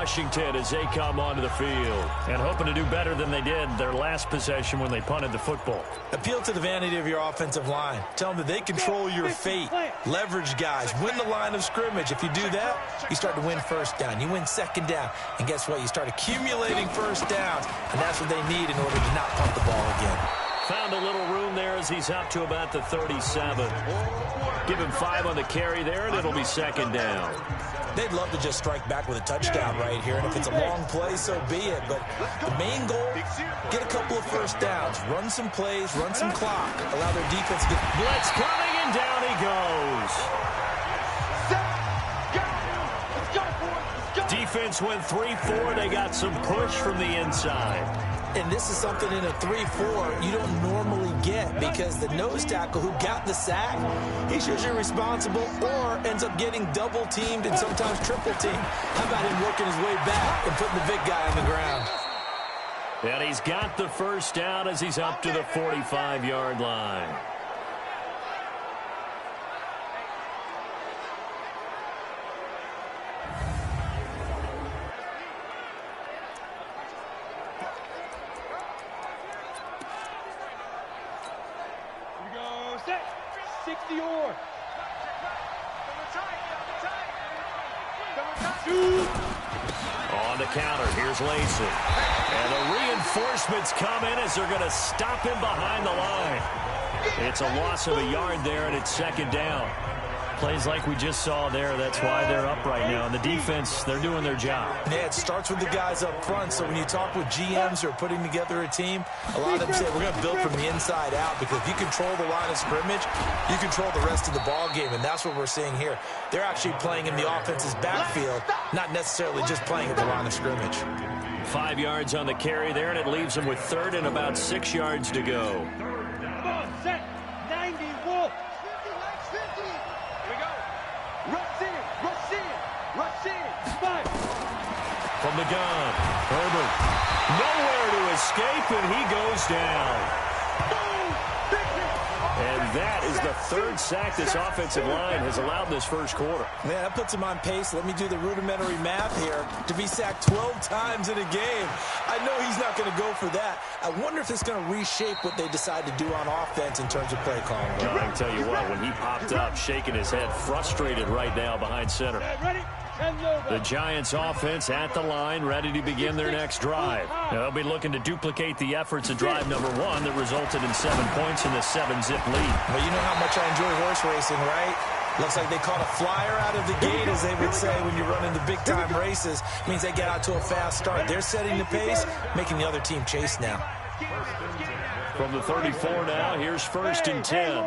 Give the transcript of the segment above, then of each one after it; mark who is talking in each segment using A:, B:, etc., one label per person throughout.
A: Washington as they come onto the field. And hoping to do better than they did their last possession when they punted the football.
B: Appeal to the vanity of your offensive line. Tell them that they control your fate. Leverage guys. Win the line of scrimmage. If you do that, you start to win first down. You win second down. And guess what? You start accumulating first downs. And that's what they need in order to not punt the ball again.
A: Found a little room there as he's up to about the 37. Give him 5 on the carry there, and it'll be second down.
B: They'd love to just strike back with a touchdown right here, and if it's a long play, so be it. But the main goal, get a couple of first downs, run some plays, run some clock, allow their defense to get...
A: Blitz coming, and down he goes. Defense went 3-4. They got some push from the inside.
B: And this is something in a 3-4 you don't normally get because the nose tackle who got the sack, he's usually responsible or ends up getting double-teamed and sometimes triple-teamed. How about him working his way back and putting the big guy on the ground?
A: And he's got the first down as he's up to the 45-yard line. On the counter, here's Lacey. And the reinforcements come in as they're going to stop him behind the line. It's a loss of a yard there, and it's second down. Plays like we just saw there, that's why they're up right now. And the defense, they're doing their job.
B: Yeah, it starts with the guys up front. So when you talk with GMs who are putting together a team, a lot of them say, we're going to build from the inside out because if you control the line of scrimmage, you control the rest of the ball game, and that's what we're seeing here. They're actually playing in the offense's backfield, not necessarily just playing at the line of scrimmage.
A: 5 yards on the carry there, and it leaves them with third and about 6 yards to go. From the gun, Herbert, nowhere to escape, and he goes down. And that is the third sack this offensive line has allowed this first quarter.
B: Man, that puts him on pace. Let me do the rudimentary math here. To be sacked 12 times in a game, I know he's not going to go for that. I wonder if it's going to reshape what they decide to do on offense in terms of play calling.
A: Well, I can tell you what, when he popped up, shaking his head, frustrated right now behind center. The Giants offense at the line, ready to begin their next drive. Now, they'll be looking to duplicate the efforts of drive number 1 that resulted in 7 points in the 7-zip lead.
B: Well, you know how much I enjoy horse racing, right? Looks like they caught a flyer out of the gate, as they would say when you're running the big-time races. It means they get out to a fast start. They're setting the pace, making the other team chase now.
A: From the 34 now, here's 1st and 10.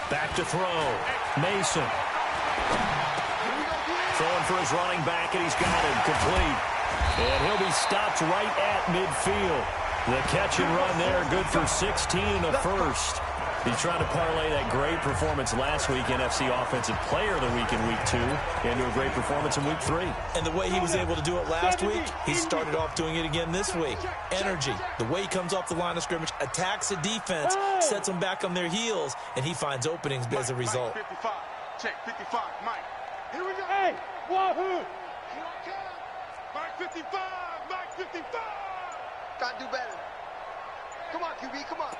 A: Back to throw. Mason. Throwing for his running back, and he's got him complete. And he'll be stopped right at midfield. The catch and run there, good for 16 and a first. He's trying to parlay that great performance last week, NFC Offensive Player of the Week in Week 2, into a great performance in Week 3.
B: And the way he was able to do it last week, he started off doing it again this week. Energy, the way he comes off the line of scrimmage, attacks the defense, sets them back on their heels, and he finds openings as a result.
C: 55, check 55, Mike.
D: Here we go. Hey, wahoo!
C: Mike 55, Mike 55.
D: Gotta do better. Come on, QB, come on.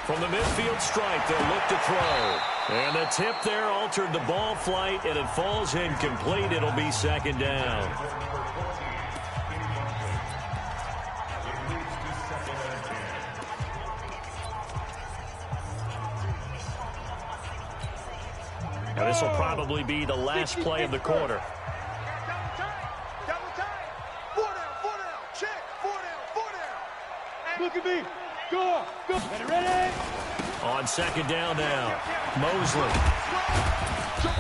A: From the midfield stripe, they'll look to throw. And the tip there altered the ball flight, and it falls incomplete. It'll be second down. Now, this will probably be the last play of the quarter.
C: Double time. 4 down. Check. 4 down.
D: Look at me. Go. Ready?
A: On second down now, Mosley.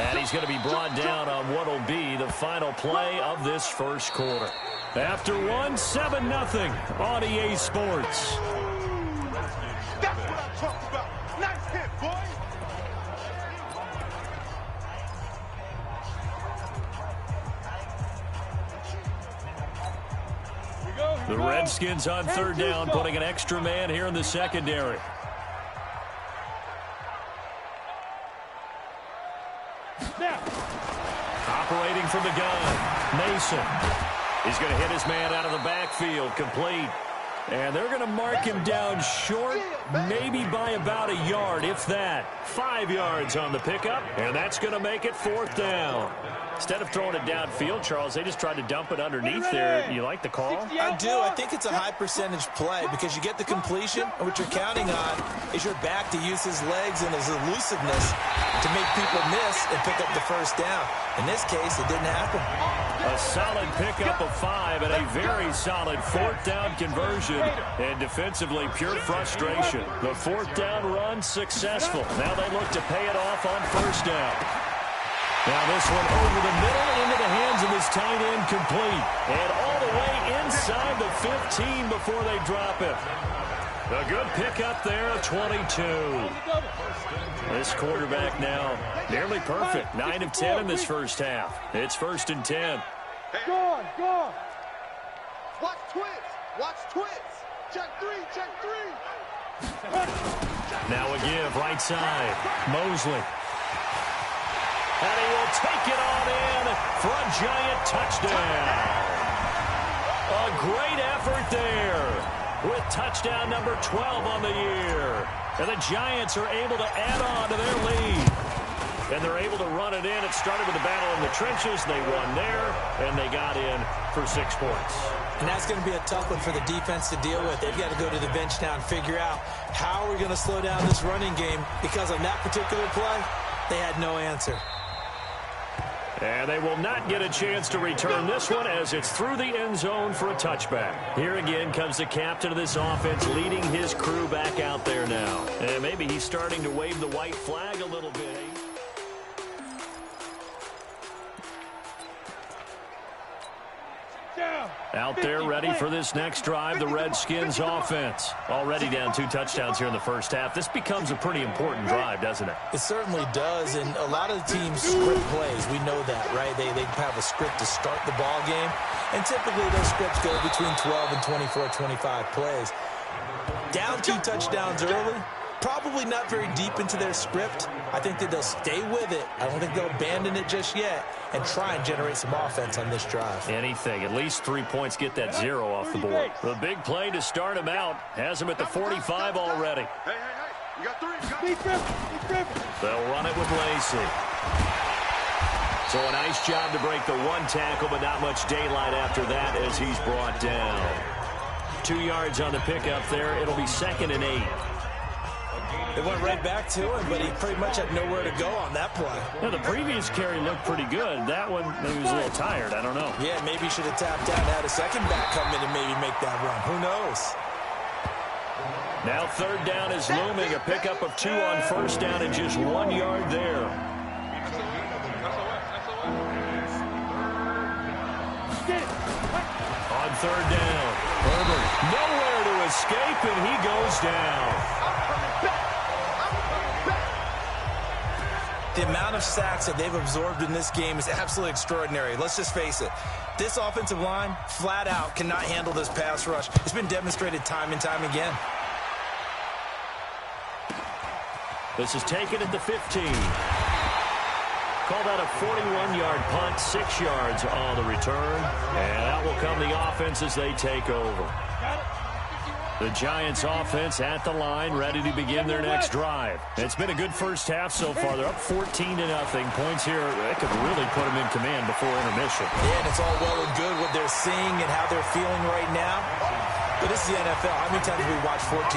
A: And he's going to be brought down on what will be the final play of this first quarter. After one, 7-0 on EA Sports.
C: That's what I'm talking about. Nice hit, boy.
A: The Redskins on third down, putting an extra man here in the secondary. Operating from the gun, Mason. He's going to hit his man out of the backfield, complete. And they're going to mark him down short, maybe by about a yard, if that. 5 yards on the pickup, and that's going to make it 4th down. Instead of throwing it downfield, Charles, they just tried to dump it underneath there. You like the call?
B: I do. I think it's a high percentage play because you get the completion, and what you're counting on is your back to use his legs and his elusiveness to make people miss and pick up the first down. In this case, it didn't happen.
A: A solid pickup of 5 and a very solid 4th down conversion. And defensively, pure frustration. The 4th down run successful. Now they look to pay it off on 1st down. Now this one over the middle into the hands of his tight end, complete. And all the way inside the 15 before they drop it. A good pickup there, 22. This quarterback now nearly perfect. 9 of 10 in this first half. It's 1st and 10.
C: Go on, go on. Watch twins. Watch twins. Check 3, check 3.
A: Now a give, right side. Mosley. And he will take it on in for a giant touchdown. A great effort there with touchdown number 12 on the year. And the Giants are able to add on to their lead. And they're able to run it in. It started with a battle in the trenches. They won there, and they got in for 6 points.
B: And that's going to be a tough one for the defense to deal with. They've got to go to the bench now and figure out how we're going to slow down this running game, because on that particular play, they had no answer.
A: And they will not get a chance to return this one as it's through the end zone for a touchback. Here again comes the captain of this offense leading his crew back out there now. And maybe he's starting to wave the white flag a little bit. Out there ready for this next drive, the Redskins offense. Already down 2 touchdowns here in the first half. This becomes a pretty important drive, doesn't it?
B: It certainly does, and a lot of the teams script plays. We know that, right? They have a script to start the ball game, and typically those scripts go between 12 and 24, 25 plays. Down 2 touchdowns early, probably not very deep into their script. I think that they'll stay with it. I don't think they'll abandon it just yet and try and generate some offense on this drive.
A: Anything. At least 3 points, get that 0 off the board. The big play to start him out has him at the 45 already.
C: Hey, you got 3. You got 3.
A: They'll run it with Lacey. So a nice job to break the 1 tackle, but not much daylight after that as he's brought down. 2 yards on the pickup there. It'll be 2nd and 8.
B: They went right back to him, but he pretty much had nowhere to go on that play.
A: Yeah, the previous carry looked pretty good. That one, maybe he was a little tired. I don't know.
B: Yeah, maybe he should have tapped out and had a second back come in and maybe make that run. Who knows?
A: Now 3rd down is looming. A pickup of 2 on 1st down and just 1 yard there. On 3rd down, Herbert nowhere to escape, and he goes down.
B: The amount of sacks that they've absorbed in this game is absolutely extraordinary. Let's just face it. This offensive line, flat out, cannot handle this pass rush. It's been demonstrated time and time again.
A: This is taken at the 15. Called out a 41-yard punt, 6 yards on the return. And out will come the offense as they take over. The Giants offense at the line, ready to begin their next drive. It's been a good first half so far. They're up 14-0. Points here, that could really put them in command before intermission.
B: Yeah, and it's all well and good what they're seeing and how they're feeling right now. But this is the NFL. How many times have we watched 14-0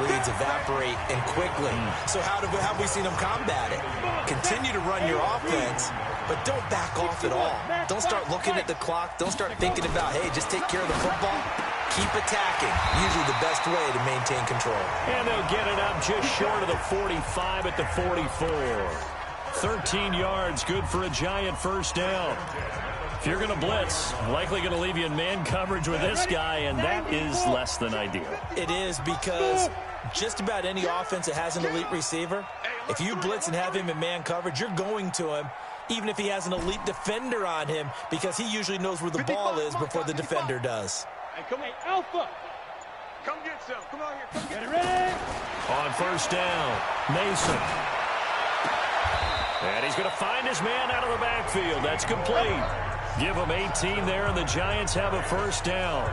B: leads evaporate and quickly? So how have we seen them combat it? Continue to run your offense, but don't back off at all. Don't start looking at the clock. Don't start thinking about, hey, just take care of the football. Keep attacking. Usually the best way to maintain control.
A: And they'll get it up just short of the 45 at the 44. 13 yards, good for a Giant first down. If you're going to blitz, likely going to leave you in man coverage with this guy, and that is less than ideal.
B: It is, because just about any offense that has an elite receiver, if you blitz and have him in man coverage, you're going to him, even if he has an elite defender on him, because he usually knows where the ball is before the defender does.
C: Hey, come on, Alpha. Come get some. Come on here. Come get it. Ready?
A: On first down, Mason. And he's going to find his man out of the backfield. That's complete. Give him 18 there, and the Giants have a first down.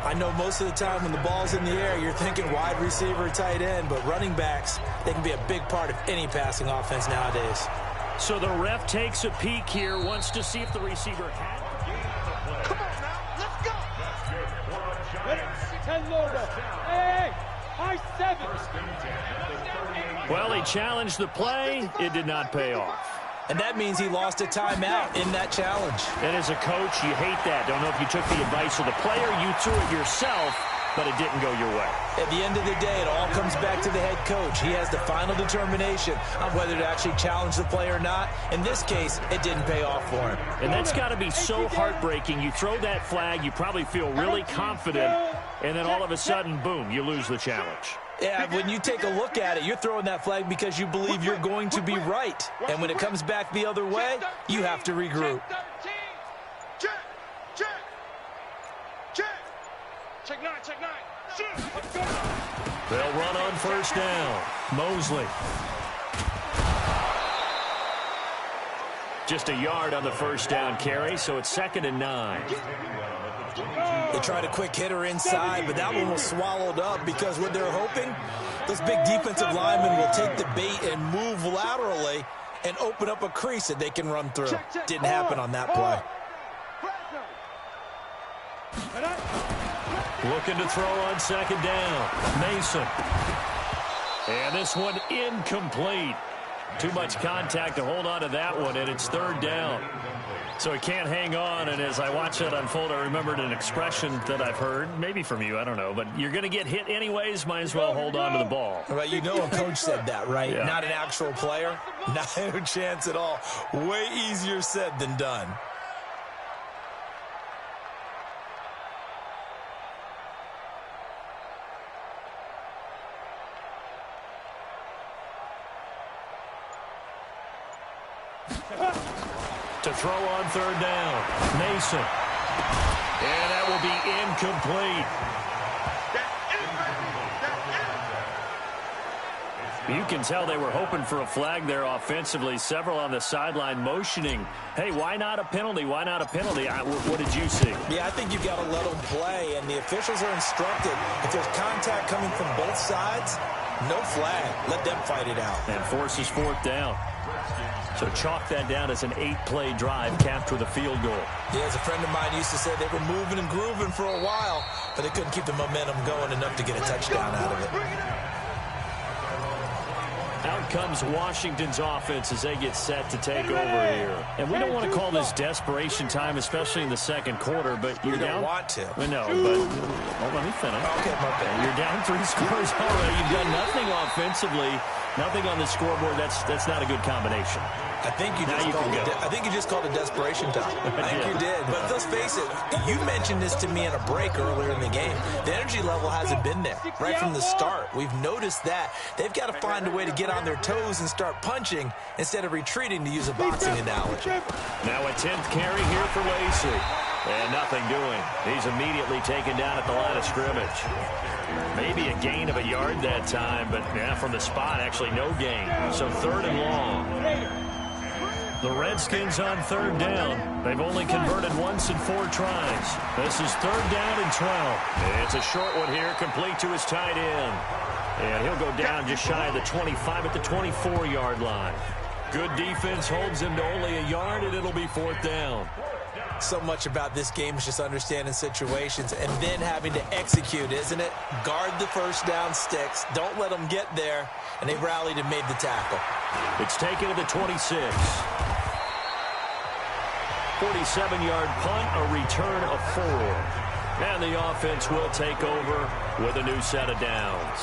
B: I know most of the time when the ball's in the air, you're thinking wide receiver, tight end, but running backs, they can be a big part of any passing offense nowadays.
A: So the ref takes a peek here, wants to see if the receiver had.
C: Come on now, let's go.
A: Well, he challenged the play. It did not pay off.
B: And that means he lost a timeout in that challenge.
A: And as a coach, you hate that. Don't know if you took the advice of the player, you threw it yourself, but it didn't go your way.
B: At the end of the day, it all comes back to the head coach. He has the final determination on whether to actually challenge the play or not. In this case, it didn't pay off for him.
A: And that's got to be so heartbreaking. You throw that flag, you probably feel really confident, and then all of a sudden, boom, you lose the challenge.
B: Yeah, when you take a look at it, you're throwing that flag because you believe you're going to be right. And when it comes back the other way, you have to regroup.
C: Check, check, check. Check 9, check 9. Shoot, let's go.
A: They'll run on first down. Mosley. Just a yard on the first down carry, so it's 2nd and 9.
B: They tried a quick hitter inside, but that one was swallowed up because what they're hoping, those big defensive linemen will take the bait and move laterally and open up a crease that they can run through. Didn't happen on that play.
A: Looking to throw on 2nd down. Mason. And this one incomplete. Too much contact to hold on to that one, and it's 3rd down. So he can't hang on, and as I watch that unfold, I remembered an expression that I've heard, maybe from you, I don't know, but you're going to get hit anyways, might as well hold on to the ball.
B: Well, you know a coach said that, right?
A: Yeah.
B: Not an actual player. Not a chance at all. Way easier said than done.
A: To throw on 3rd down. Mason. And that will be incomplete. You can tell they were hoping for a flag there offensively. Several on the sideline motioning, hey, why not a penalty? Why not a penalty? What did you see?
B: Yeah, I think you've got to let them play, and the officials are instructed. If there's contact coming from both sides, no flag. Let them fight it out.
A: And forces 4th down. So chalk that down as an 8-play drive capped with a field goal.
B: Yeah, as a friend of mine used to say, they were moving and grooving for a while, but they couldn't keep the momentum going enough to get a touchdown out of it.
A: Out comes Washington's offense as they get set to take over here. And we don't want to call this desperation time, especially in the 2nd quarter, but you're down.
B: You don't want to.
A: No, but let me finish.
B: Okay, my bad.
A: You're down 3 scores already. You've done nothing offensively, nothing on the scoreboard. That's not a good combination.
B: I think you just called it desperation time. I think you did. But let's face it, you mentioned this to me in a break earlier in the game. The energy level hasn't been there right from the start. We've noticed that. They've got to find a way to get on their toes and start punching instead of retreating, to use a boxing analogy.
A: Now a 10th carry here for Lacey. And nothing doing. He's immediately taken down at the line of scrimmage. Maybe a gain of a yard that time, but yeah, from the spot, actually no gain. So 3rd and long. The Redskins on 3rd down. They've only converted once in 4 tries. This is 3rd down and 12. It's a short one here, complete to his tight end. And he'll go down just shy of the 25 at the 24-yard line. Good defense holds him to only a yard, and it'll be 4th down.
B: So much about this game is just understanding situations and then having to execute, isn't it? Guard the first down sticks. Don't let them get there. And they rallied and made the tackle.
A: It's taken to the 26. 47-yard punt, a return of 4. And the offense will take over with a new set of downs.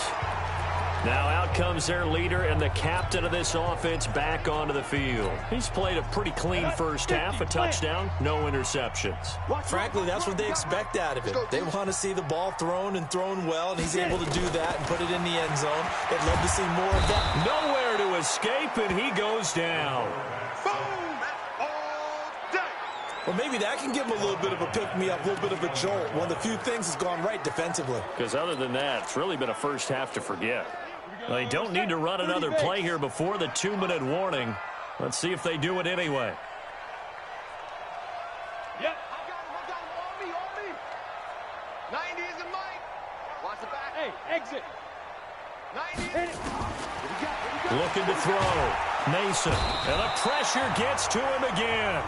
A: Now out comes their leader and the captain of this offense back onto the field. He's played a pretty clean first half, a touchdown, no interceptions.
B: Frankly, that's what they expect out of him. They want to see the ball thrown and thrown well, and he's able to do that and put it in the end zone. They'd love to see more of that.
A: Nowhere to escape, and he goes down.
B: Well, maybe that can give him a little bit of a pick-me-up, a little bit of a jolt. One of the few things has gone right defensively.
A: Because other than that, it's really been a first half to forget. They don't need to run another play here before the 2-minute warning. Let's see if they do it anyway.
C: Yep. I got him. On me. 90 isn't mine. Watch the back. Hey, exit. 90. Hit it.
A: Looking to throw. Mason. And the pressure gets to him again.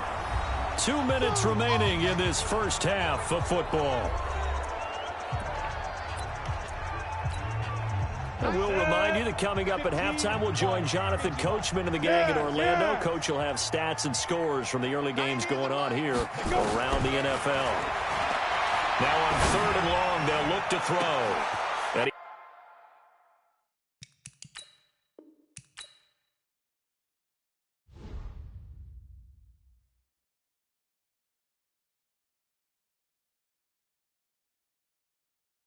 A: 2 minutes remaining in this first half of football. And we'll remind you that coming up at halftime, we'll join Jonathan Coachman and the gang in Orlando. Coach will have stats and scores from the early games going on here around the NFL. Now on 3rd and long, they'll look to throw.